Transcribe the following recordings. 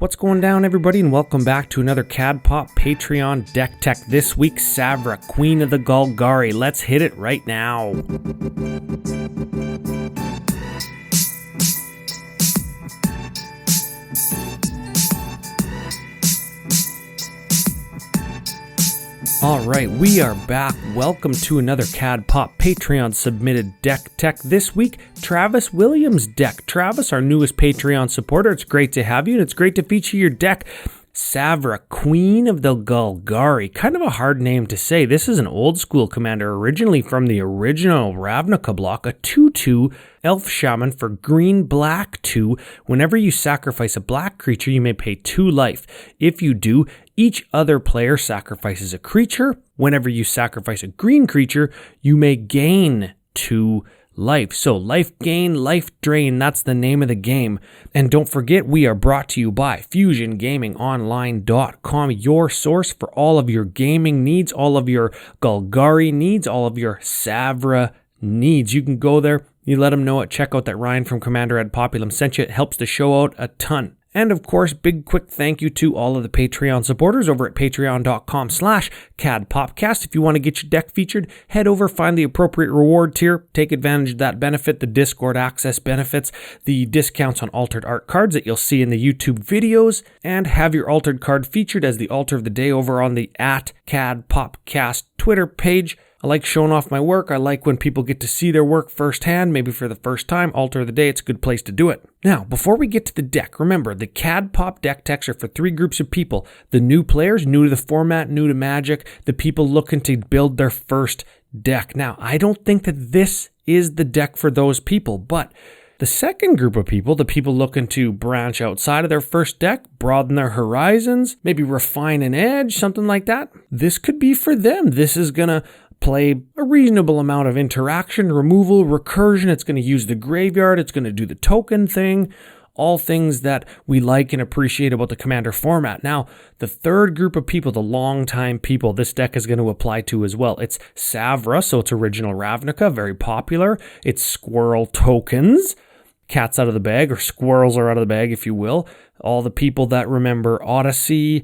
What's going down, everybody, and welcome back to another CAD-Pop Patreon Deck Tech. This week, Savra, Queen of the Golgari. Let's hit it right now. Alright, we are back. Welcome to another CAD-Pop Patreon submitted Deck Tech. This week, Travis Williams' deck. Travis, our newest Patreon supporter, it's great to have you, and it's great to feature your deck. Savra, Queen of the Golgari. Kind of a hard name to say. This is an old school commander, originally from the original Ravnica block, a 2/2 Elf Shaman for green black 2. Whenever you sacrifice a black creature, you may pay 2 life. If you do, each other player sacrifices a creature. Whenever you sacrifice a green creature, you may gain 2 life. So life gain, life drain, that's the name of the game. And don't forget, we are brought to you by FusionGamingOnline.com, your source for all of your gaming needs, all of your Golgari needs, all of your Savra needs. You can go there, you let them know it, check out that Ryan from Commander at Populum sent you. It helps the show out a ton. And of course, big quick thank you to all of the Patreon supporters over at patreon.com/CADPopcast. If you want to get your deck featured, head over, find the appropriate reward tier, take advantage of that benefit, the Discord access benefits, the discounts on altered art cards that you'll see in the YouTube videos, and have your altered card featured as the altar of the day over on the @CADPopcast Twitter page. I like showing off my work. I like when people get to see their work firsthand, maybe for the first time. Altar of the day, it's a good place to do it. Now, before we get to the deck, remember, the CAD-Pop deck techs are for 3 groups of people. The new players, new to the format, new to Magic, the people looking to build their first deck. Now, I don't think that this is the deck for those people, but the second group of people, the people looking to branch outside of their first deck, broaden their horizons, maybe refine an edge, something like that, this could be for them. This is going to play a reasonable amount of interaction, removal, recursion. It's going to use the graveyard. It's going to do the token thing. All things that we like and appreciate about the Commander format. Now, the third group of people, the long-time people, this deck is going to apply to as well. It's Savra, so it's original Ravnica, very popular. It's Squirrel tokens. Cats out of the bag, or squirrels are out of the bag, if you will. All the people that remember Odyssey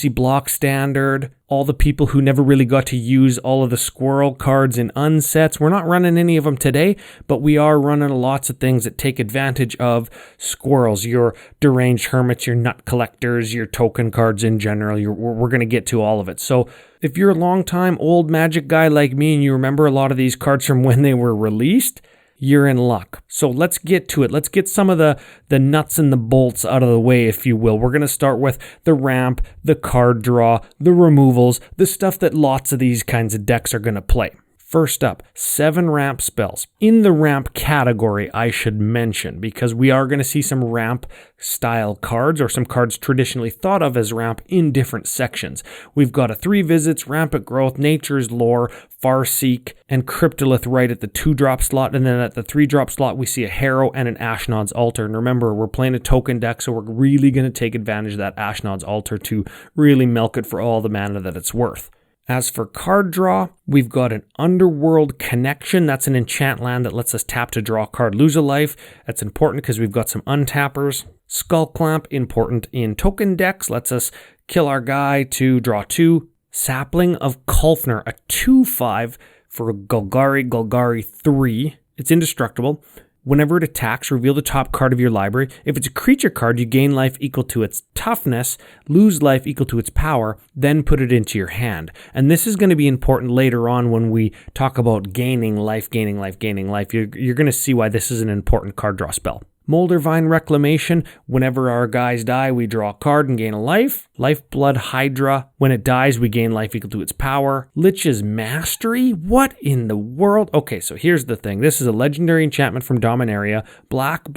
block standard, all the people who never really got to use all of the squirrel cards in unsets. We're not running any of them today, but we are running lots of things that take advantage of squirrels. Your deranged hermits, your nut collectors, your token cards in general. We're going to get to all of it. So if you're a long-time old Magic guy like me and you remember a lot of these cards from when they were released, you're in luck. So let's get to it. Let's get some of the nuts and the bolts out of the way, if you will. We're going to start with the ramp, the card draw, the removals, the stuff that lots of these kinds of decks are going to play. First up, 7 ramp spells. In the ramp category, I should mention, because we are going to see some ramp style cards, or some cards traditionally thought of as ramp in different sections. We've got a 3 visits, rampant growth, nature's lore, Farseek, and Cryptolith right at the 2-drop slot, and then at the 3-drop slot we see a Harrow and an Ashnod's Altar. And remember, we're playing a token deck, so we're really going to take advantage of that Ashnod's Altar to really milk it for all the mana that it's worth. As for card draw, we've got an Underworld Connection. That's an enchant land that lets us tap to draw a card, lose a life. That's important because we've got some untappers. Skull Clamp, important in token decks, lets us kill our guy to draw 2. Sapling of Kulfner, a 2/5 for Golgari 3. It's indestructible. Whenever it attacks, reveal the top card of your library. If it's a creature card, you gain life equal to its toughness, lose life equal to its power, then put it into your hand. And this is going to be important later on when we talk about gaining life. You're going to see why this is an important card draw spell. Moldervine Reclamation. Whenever our guys die, we draw a card and gain a life. Lifeblood Hydra. When it dies, we gain life equal to its power. Lich's Mastery? What in the world? Okay, so here's the thing. This is a legendary enchantment from Dominaria. Black,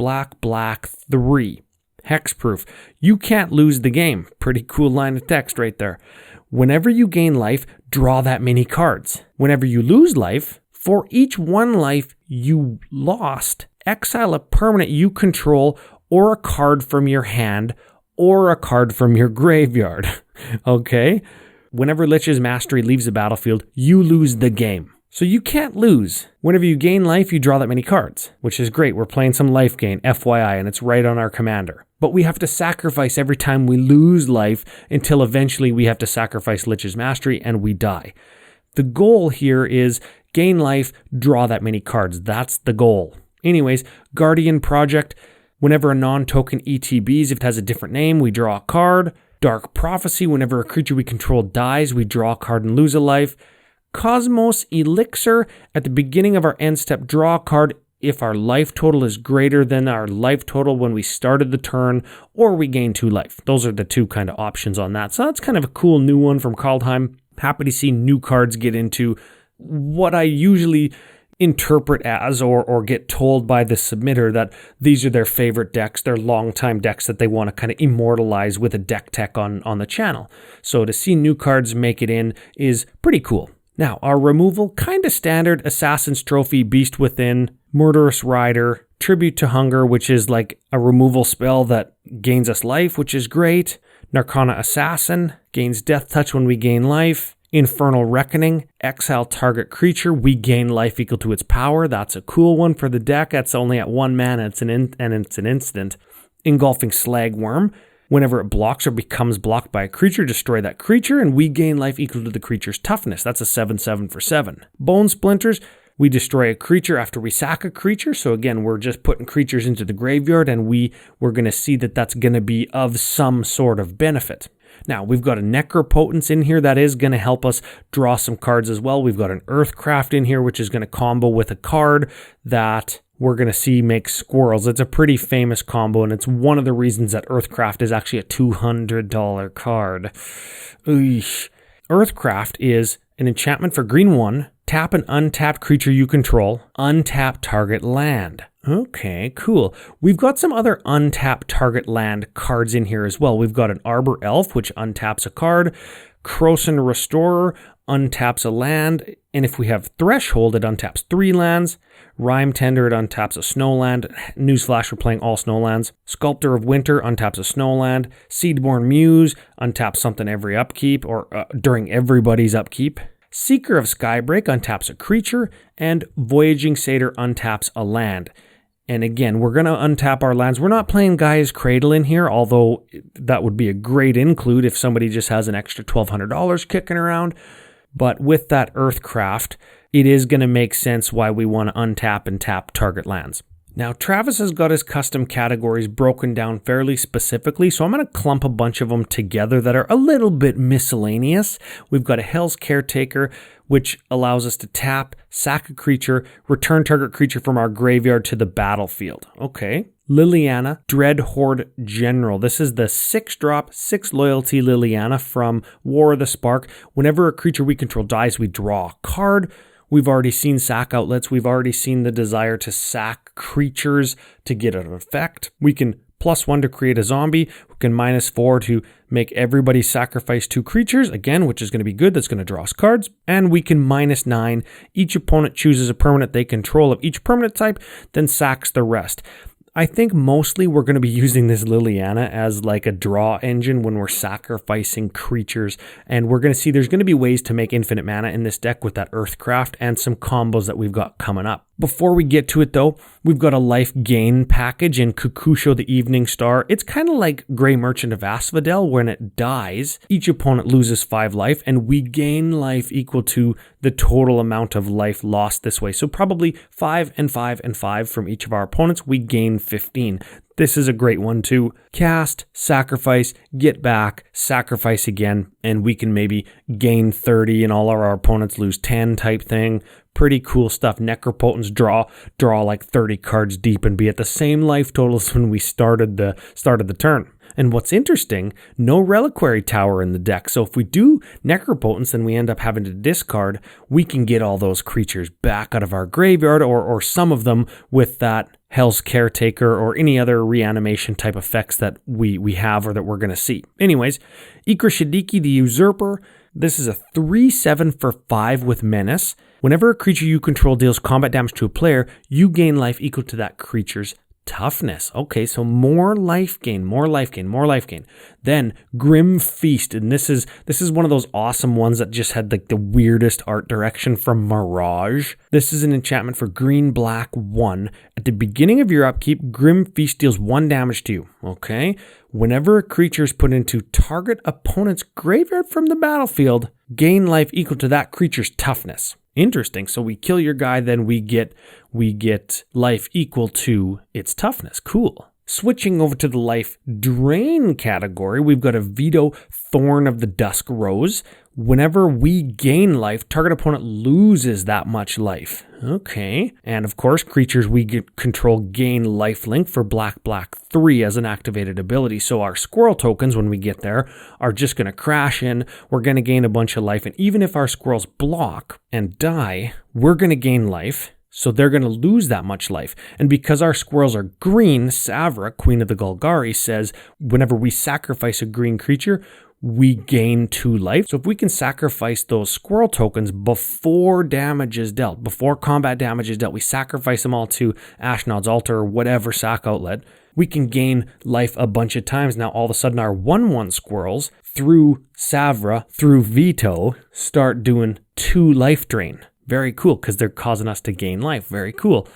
3. Hexproof. You can't lose the game. Pretty cool line of text right there. Whenever you gain life, draw that many cards. Whenever you lose life, for each 1 life you lost, exile a permanent you control, or a card from your hand, or a card from your graveyard. Okay? Whenever Lich's Mastery leaves the battlefield, you lose the game. So you can't lose. Whenever you gain life, you draw that many cards, which is great. We're playing some life gain, FYI, and it's right on our commander. but we have to sacrifice every time we lose life until eventually we have to sacrifice Lich's Mastery and we die. The goal here is gain life, draw that many cards. That's the goal. Anyways, Guardian Project, whenever a non-token ETBs, if it has a different name, we draw a card. Dark Prophecy, whenever a creature we control dies, we draw a card and lose a life. Cosmos Elixir, at the beginning of our end step, draw a card if our life total is greater than our life total when we started the turn, or we gain 2 life. Those are the 2 kind of options on that. So that's kind of a cool new one from Kaldheim. Happy to see new cards get into what I usually interpret as or get told by the submitter that these are their favorite decks, their longtime decks that they want to kind of immortalize with a Decktech on the channel. So to see new cards make it in is pretty cool. Now, our removal, kind of standard: Assassin's Trophy, Beast Within, Murderous Rider, Tribute to Hunger, which is like a removal spell that gains us life, which is great. Narcana Assassin, gains Death Touch when we gain life. Infernal Reckoning, exile target creature, we gain life equal to its power. That's a cool one for the deck. That's only at 1 mana, it's an instant. Engulfing Slagworm, whenever it blocks or becomes blocked by a creature, destroy that creature, and we gain life equal to the creature's toughness. That's a 7/7 for 7. Bone Splinters, we destroy a creature after we sack a creature. So again, we're just putting creatures into the graveyard, and we're going to see that that's going to be of some sort of benefit. Now, we've got a Necropotence in here that is going to help us draw some cards as well. We've got an Earthcraft in here, which is going to combo with a card that we're going to see make Squirrels. It's a pretty famous combo, and it's one of the reasons that Earthcraft is actually a $200 card. Eesh. Earthcraft is an enchantment for green 1. Tap an untapped creature you control. Untap target land. Okay, cool. We've got some other untap target land cards in here as well. We've got an Arbor Elf, which untaps a card. Krosan Restorer untaps a land. And if we have Threshold, it untaps 3 lands. Rime Tender, it untaps a snowland. Newsflash, we're playing all snowlands. Sculptor of Winter untaps a snowland. Seedborn Muse untaps something every upkeep or during everybody's upkeep. Seeker of Skybreak untaps a creature, and Voyaging Satyr untaps a land. And again, we're going to untap our lands. We're not playing Gaia's Cradle in here, although that would be a great include if somebody just has an extra $1,200 kicking around. But with that Earthcraft, it is going to make sense why we want to untap and tap target lands. Now, Travis has got his custom categories broken down fairly specifically, so I'm going to clump a bunch of them together that are a little bit miscellaneous. We've got a Hell's Caretaker, which allows us to tap, sack a creature, return target creature from our graveyard to the battlefield. Okay. Liliana Dreadhorde General. This is the 6-drop, 6 loyalty Liliana from War of the Spark. Whenever a creature we control dies, we draw a card. We've already seen sack outlets. We've already seen the desire to sack creatures to get an effect. We can +1 to create a zombie. We can -4 to make everybody sacrifice 2 creatures, again, which is going to be good. That's going to draw us cards. And we can -9. Each opponent chooses a permanent they control of each permanent type, then sacks the rest. I think mostly we're going to be using this Liliana as like a draw engine when we're sacrificing creatures. And we're going to see there's going to be ways to make infinite mana in this deck with that Earthcraft and some combos that we've got coming up. Before we get to it though, we've got a life gain package in Kukusho the Evening Star. It's kind of like Grey Merchant of Asphodel. When it dies, each opponent loses 5 life and we gain life equal to the total amount of life lost this way. So probably 5 and 5 and 5 from each of our opponents. We gain 15. This is a great one to cast, sacrifice, get back, sacrifice again, and we can maybe gain 30 and all of our opponents lose 10 type thing. Pretty cool stuff. Necropotence draw like 30 cards deep and be at the same life totals when we started the turn. And what's interesting, no Reliquary Tower in the deck. So if we do Necropotence and we end up having to discard, we can get all those creatures back out of our graveyard or some of them with that Hell's Caretaker or any other reanimation type effects that we have or that we're going to see. Anyways, Iker Siddiqui the Usurper. This is a 3/7 for 5 with Menace. Whenever a creature you control deals combat damage to a player, you gain life equal to that creature's Toughness. Okay, so more life gain, more life gain, more life gain. Then Grim Feast, and this is one of those awesome ones that just had like the weirdest art direction from Mirage. This is an enchantment for green, black, 1. At the beginning of your upkeep, Grim Feast deals 1 damage to you. Okay? Whenever a creature is put into target opponent's graveyard from the battlefield, gain life equal to that creature's toughness. Interesting. So we kill your guy, then we get life equal to its toughness. Cool. Switching over to the life drain category, we've got a Veto Thorn of the Dusk Rose. Whenever we gain life, target opponent loses that much life. Okay. And of course, creatures we control gain lifelink for black, 3 as an activated ability. So our squirrel tokens, when we get there, are just going to crash in. We're going to gain a bunch of life. And even if our squirrels block and die, we're going to gain life. So they're going to lose that much life. And because our squirrels are green, Savra, Queen of the Golgari, says whenever we sacrifice a green creature, we gain 2 life. So if we can sacrifice those squirrel tokens before damage is dealt, before combat damage is dealt, we sacrifice them all to Ashnod's Altar or whatever sack outlet, we can gain life a bunch of times. Now all of a sudden our 1/1 squirrels, through Savra, through Veto, start doing 2 life drain. Very cool, because they're causing us to gain life. Very cool.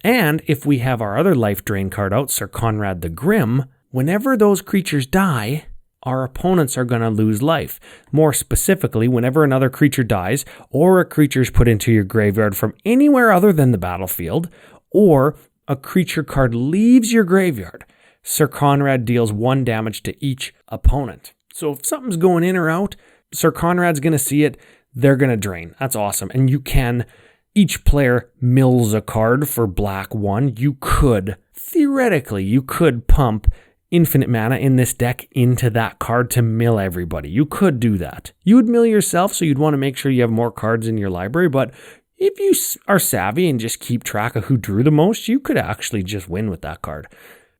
And if we have our other life drain card out, Sir Conrad the Grim, whenever those creatures die, our opponents are going to lose life. More specifically, whenever another creature dies, or a creature is put into your graveyard from anywhere other than the battlefield, or a creature card leaves your graveyard, Sir Conrad deals 1 damage to each opponent. So if something's going in or out, Sir Conrad's going to see it. They're going to drain. That's awesome. And each player mills a card for black 1. Theoretically, you could pump infinite mana in this deck into that card to mill everybody. You could do that. You would mill yourself, so you'd want to make sure you have more cards in your library. But if you are savvy and just keep track of who drew the most, you could actually just win with that card.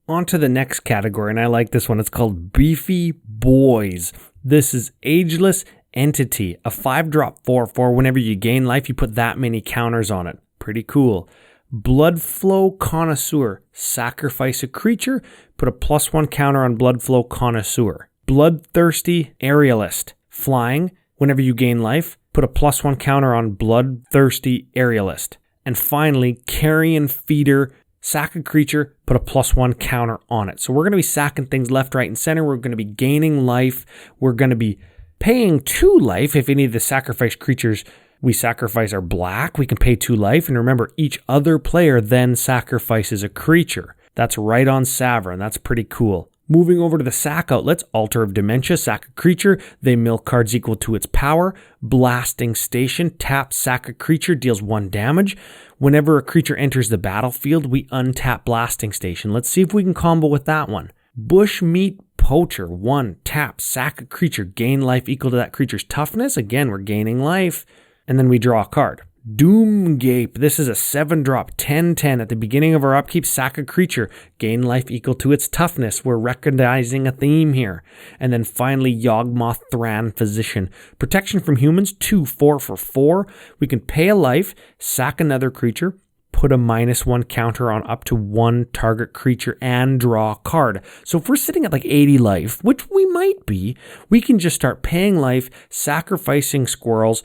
On to the next category, and I like this one. It's called Beefy Boys. This is Ageless Entity, a 5-drop 4/4. Whenever you gain life, you put that many counters on it. Pretty cool. Bloodflow Connoisseur. Sacrifice a creature, put a +1 counter on Bloodflow Connoisseur. Bloodthirsty Aerialist. Flying. Whenever you gain life, put a +1 counter on Bloodthirsty Aerialist. And finally, Carrion Feeder. Sack a creature, put a +1 counter on it. So we're going to be sacking things left, right, and center. We're going to be gaining life. We're going to be paying 2 life. If any of the sacrificed creatures we sacrifice are black, we can pay 2 life. And remember, each other player then sacrifices a creature. That's right on Savra, and that's pretty cool. Moving over to the sack outlets, Altar of Dementia, sack a creature, they mill cards equal to its power. Blasting Station, tap, sack a creature, deals 1 damage. Whenever a creature enters the battlefield, we untap Blasting Station. Let's see if we can combo with that one. Bushmeat Poacher, 1, tap, sack a creature, gain life equal to that creature's toughness. Again, we're gaining life. And then we draw a card. Doomgape, this is a 7-drop 10/10. At the beginning of our upkeep, sack a creature, gain life equal to its toughness. We're recognizing a theme here. And then finally, Yawgmoth Thran Physician. Protection from humans, 2 4/4. We can pay a life, sack another creature, put a -1 counter on up to 1 target creature, and draw a card. So if we're sitting at like 80 life, which we might be, we can just start paying life, sacrificing squirrels,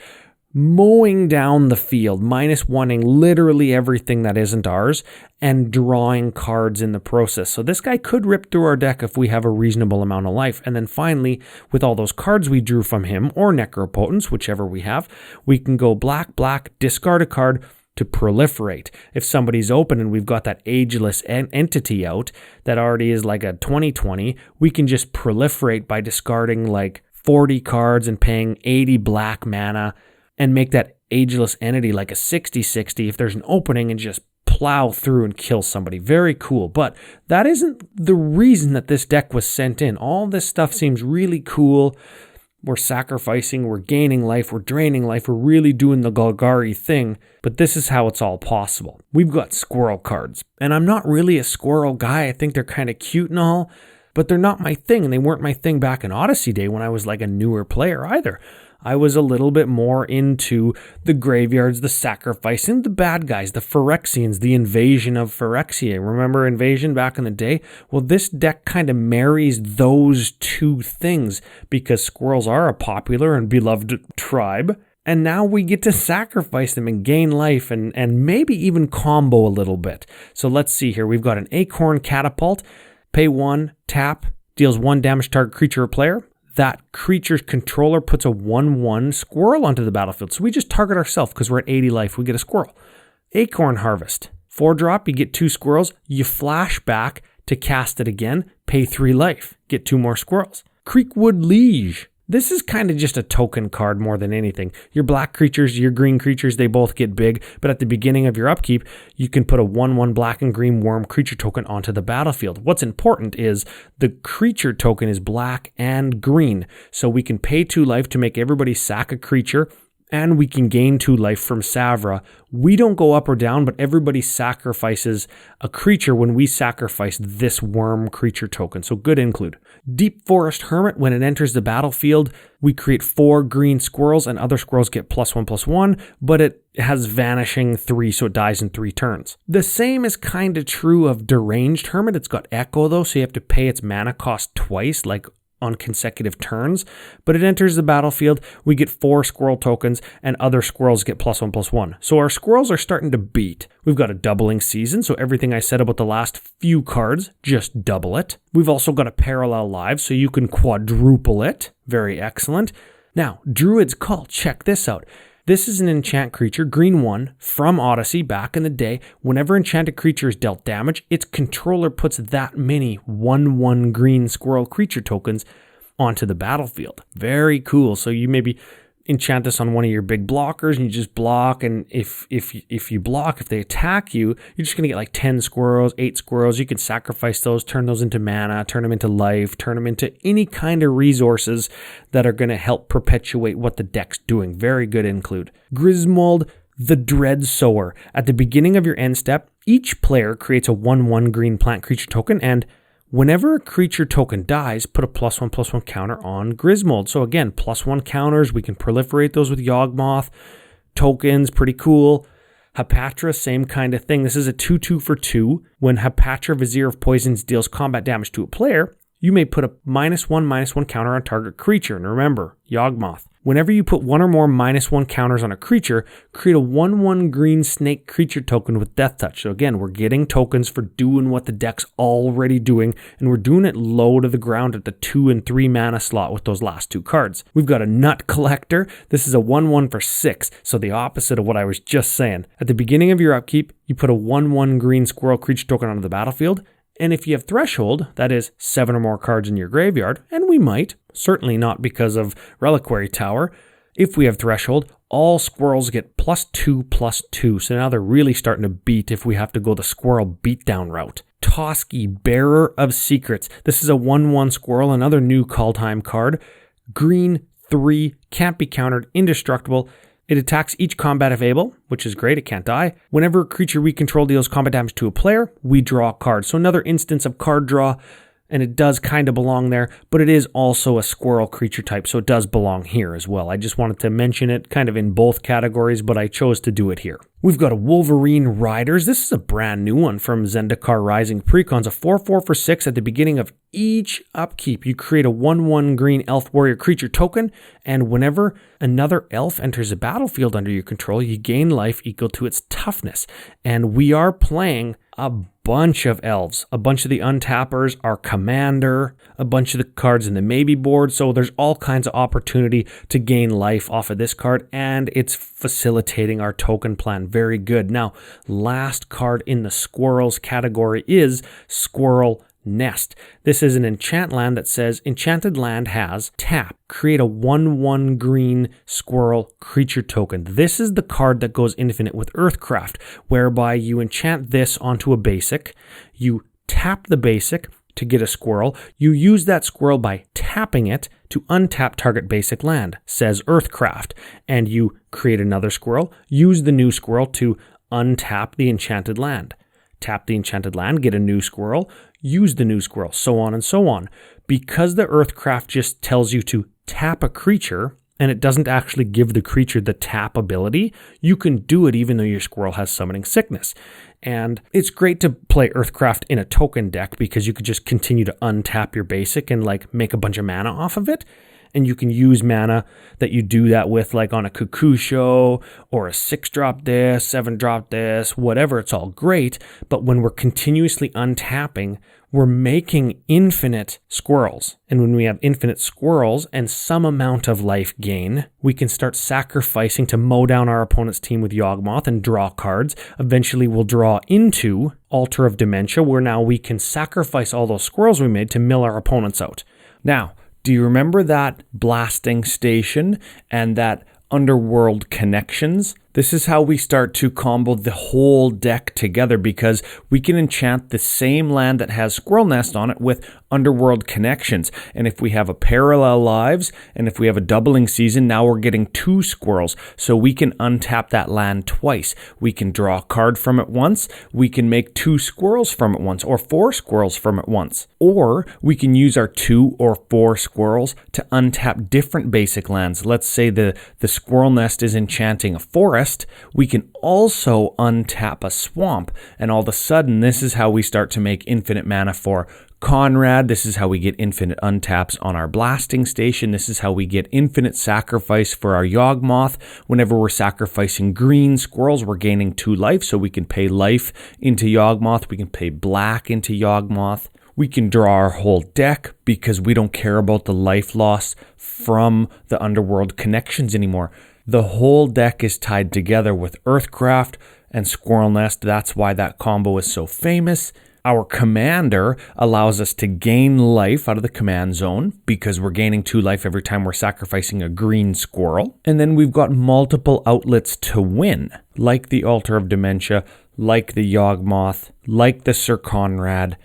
mowing down the field, -1ing literally everything that isn't ours, and drawing cards in the process. So this guy could rip through our deck if we have a reasonable amount of life. And then finally, with all those cards we drew from him, or Necropotence, whichever we have, we can go black, discard a card to proliferate. If somebody's open and we've got that Ageless Entity out that already is like a 20/20, we can just proliferate by discarding like 40 cards and paying 80 black mana, and make that Ageless Entity like a 60/60 if there's an opening, and just plow through and kill somebody. Very cool. But that isn't the reason that this deck was sent in. All this stuff seems really cool. We're sacrificing, we're gaining life, we're draining life, we're really doing the Golgari thing. But this is how it's all possible. We've got squirrel cards. And I'm not really a squirrel guy. I think they're kind of cute and all, but they're not my thing. And they weren't my thing back in Odyssey Day when I was like a newer player either. I was a little bit more into the graveyards, the sacrificing, the bad guys, the Phyrexians, the invasion of Phyrexia. Remember Invasion back in the day? Well, this deck kind of marries those two things because squirrels are a popular and beloved tribe. And now we get to sacrifice them and gain life and maybe even combo a little bit. So let's see here. We've got an Acorn Catapult. Pay 1, tap, deals 1 damage to target creature or player. That creature's controller puts a 1/1 squirrel onto the battlefield. So we just target ourselves because we're at 80 life. We get a squirrel. Acorn Harvest. 4-drop, you get 2 squirrels. You flash back to cast it again. Pay 3 life. Get 2 more squirrels. Creekwood Liege. This is kind of just a token card more than anything. Your black creatures, your green creatures, they both get big, but at the beginning of your upkeep, you can put a 1/1 black and green worm creature token onto the battlefield. What's important is the creature token is black and green, so we can pay 2 life to make everybody sack a creature, and we can gain 2 life from Savra. We don't go up or down, but everybody sacrifices a creature when we sacrifice this worm creature token, so good include. Deep Forest Hermit, when it enters the battlefield, we create 4 green squirrels, and other squirrels get +1/+1, but it has vanishing 3, so it dies in 3 turns. The same is kind of true of Deranged Hermit. It's got Echo, though, so you have to pay its mana cost twice, like on consecutive turns, but it enters the battlefield, we get 4 squirrel tokens, and other squirrels get +1/+1. So our squirrels are starting to beat. We've got a doubling season, so everything I said about the last few cards, just double it. We've also got a parallel live, so you can quadruple it. Very excellent. Now, Druid's Call, check this out. This is an enchant creature, green 1, from Odyssey back in the day. Whenever enchanted creature is dealt damage, its controller puts that many 1/1 green squirrel creature tokens onto the battlefield. Very cool. So you maybe enchant this on one of your big blockers and you just block, and if you block, if they attack you, you're just going to get like 10 squirrels, 8 squirrels. You can sacrifice those, turn those into mana, turn them into life, turn them into any kind of resources that are going to help perpetuate what the deck's doing. Very good include. Griswold the Dread Sower. At the beginning of your end step, each player creates a 1/1 green plant creature token, and whenever a creature token dies, put a +1/+1 counter on Griswold. So again, +1 counters, we can proliferate those with Yawgmoth. Tokens, pretty cool. Hypatra, same kind of thing. This is a 2/2 for 2. When Hypatra, Vizier of Poisons, deals combat damage to a player, you may put a -1/-1 counter on target creature. And remember, Yawgmoth. Whenever you put 1 or more -1 counters on a creature, create a 1/1 green snake creature token with Death Touch. So again, we're getting tokens for doing what the deck's already doing, and we're doing it low to the ground at the 2 and 3 mana slot with those last 2 cards. We've got a Nut Collector. This is a 1/1 for 6, so the opposite of what I was just saying. At the beginning of your upkeep, you put a 1/1 green squirrel creature token onto the battlefield, and if you have Threshold, that is 7 or more cards in your graveyard, and we might, certainly not because of Reliquary Tower, if we have Threshold, all squirrels get +2/+2, so now they're really starting to beat if we have to go the squirrel beatdown route. Tosky, Bearer of Secrets. This is a 1/1 squirrel, another new call time card. Green 3, can't be countered, indestructible. It attacks each combat if able, which is great, it can't die. Whenever a creature we control deals combat damage to a player, we draw a card. So another instance of card draw, and it does kind of belong there, but it is also a squirrel creature type, so it does belong here as well. I just wanted to mention it kind of in both categories, but I chose to do it here. We've got a Wolverine Riders. This is a brand new one from Zendikar Rising Precons, a 4/4 for 6 at the beginning of each upkeep. You create a 1/1 green elf warrior creature token, and whenever another elf enters a battlefield under your control, you gain life equal to its toughness. And we are playing a bunch of elves, a bunch of the untappers, our commander, a bunch of the cards in the maybe board, so there's all kinds of opportunity to gain life off of this card, and it's facilitating our token plan. Very good. Now, last card in the squirrels category is Squirrel Nest. This is an enchant land that says enchanted land has tap, create a 1/1 green squirrel creature token. This is the card that goes infinite with Earthcraft, whereby you enchant this onto a basic, you tap the basic to get a squirrel, you use that squirrel by tapping it to untap target basic land, says Earthcraft, and you create another squirrel, use the new squirrel to untap the enchanted land. Tap the enchanted land, get a new squirrel, use the new squirrel, so on and so on. Because the Earthcraft just tells you to tap a creature, and it doesn't actually give the creature the tap ability, you can do it even though your squirrel has Summoning Sickness. And it's great to play Earthcraft in a token deck because you could just continue to untap your basic and like make a bunch of mana off of it. And you can use mana that you do that with, like on a Kukusho or a 6-drop this, 7-drop this, whatever. It's all great. But when we're continuously untapping, we're making infinite squirrels. And when we have infinite squirrels and some amount of life gain, we can start sacrificing to mow down our opponent's team with Yawgmoth and draw cards. Eventually, we'll draw into Altar of Dementia, where now we can sacrifice all those squirrels we made to mill our opponents out. Now, do you remember that blasting station and that underworld connections? This is how we start to combo the whole deck together because we can enchant the same land that has Squirrel Nest on it with underworld connections. And if we have a parallel lives and if we have a doubling season, now we're getting 2 squirrels. So we can untap that land twice. We can draw a card from it once. We can make 2 squirrels from it once or 4 squirrels from it once. Or we can use our 2 or 4 squirrels to untap different basic lands. Let's say the Squirrel Nest is enchanting a forest. We can also untap a swamp, and all of a sudden, this is how we start to make infinite mana for Conrad. This is how we get infinite untaps on our blasting station. This is how we get infinite sacrifice for our Yawgmoth. Whenever we're sacrificing green squirrels, we're gaining 2 life, so we can pay life into Yawgmoth. We can pay black into Yawgmoth. We can draw our whole deck because we don't care about the life loss from the underworld connections anymore. The whole deck is tied together with Earthcraft and Squirrel Nest. That's why that combo is so famous. Our commander allows us to gain life out of the command zone because we're gaining 2 life every time we're sacrificing a green squirrel. And then we've got multiple outlets to win, like the Altar of Dementia, like the Yawgmoth, like the Sir Conrad,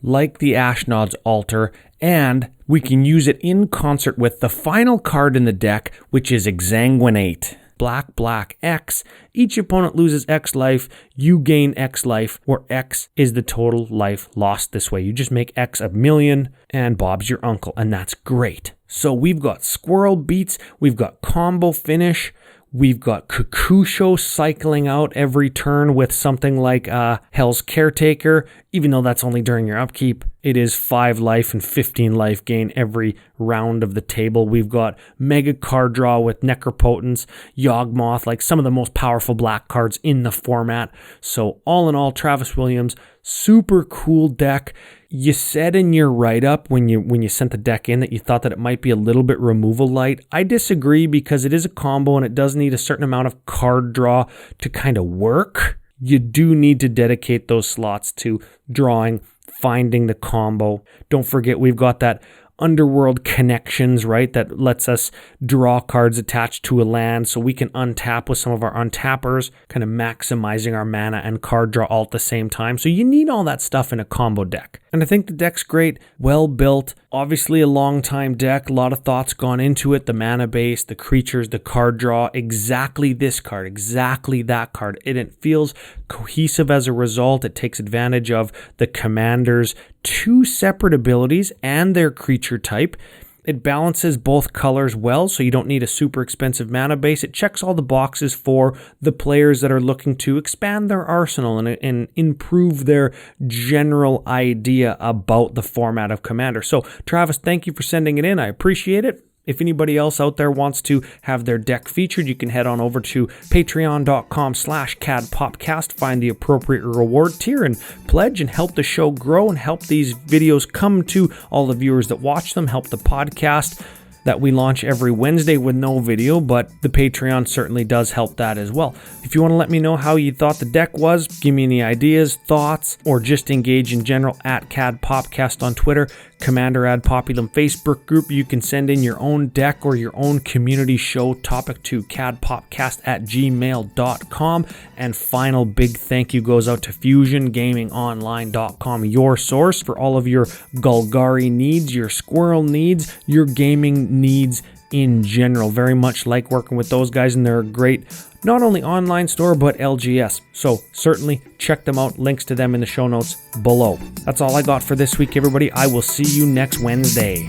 like the Ashnod's Altar, and we can use it in concert with the final card in the deck, which is Exsanguinate. Black, black, X. Each opponent loses X life. You gain X life, where X is the total life lost this way. You just make X 1,000,000, and Bob's your uncle, and that's great. So we've got Squirrel Beats, we've got Combo Finish, we've got Kukusho cycling out every turn with something like Hell's Caretaker, even though that's only during your upkeep. It is 5 life and 15 life gain every round of the table. We've got Mega Card Draw with Necropotence, Yawgmoth, like some of the most powerful black cards in the format. So all in all, Travis Williams, super cool deck. You said in your write-up when you sent the deck in that you thought that it might be a little bit removal light. I disagree because it is a combo and it does need a certain amount of card draw to kind of work. You do need to dedicate those slots to drawing, finding the combo. Don't forget we've got that underworld connections, right? That lets us draw cards attached to a land so we can untap with some of our untappers, kind of maximizing our mana and card draw all at the same time. So you need all that stuff in a combo deck. And I think the deck's great, well built, obviously a long time deck, a lot of thoughts gone into it, the mana base, the creatures, the card draw, exactly this card, exactly that card. And it feels cohesive as a result. It takes advantage of the commander's 2 separate abilities and their creature type. It balances both colors well, so you don't need a super expensive mana base. It checks all the boxes for the players that are looking to expand their arsenal and improve their general idea about the format of Commander. So, Travis, thank you for sending it in. I appreciate it. If anybody else out there wants to have their deck featured, you can head on over to patreon.com/cadpopcast, find the appropriate reward tier and pledge and help the show grow and help these videos come to all the viewers that watch them, help the podcast that we launch every Wednesday with no video, but the Patreon certainly does help that as well. If you want to let me know how you thought the deck was, give me any ideas, thoughts, or just engage in general at CadPopcast on Twitter, Commander Ad Populum Facebook group. You can send in your own deck or your own community show topic to cadpopcast@gmail.com. And final big thank you goes out to FusionGamingOnline.com, your source for all of your Golgari needs, your Squirrel needs, your gaming needs in general. Very much like working with those guys, and they're a great not only online store but LGS. So certainly check them out. Links to them in the show notes below. That's all I got for this week, everybody. I will see you next Wednesday.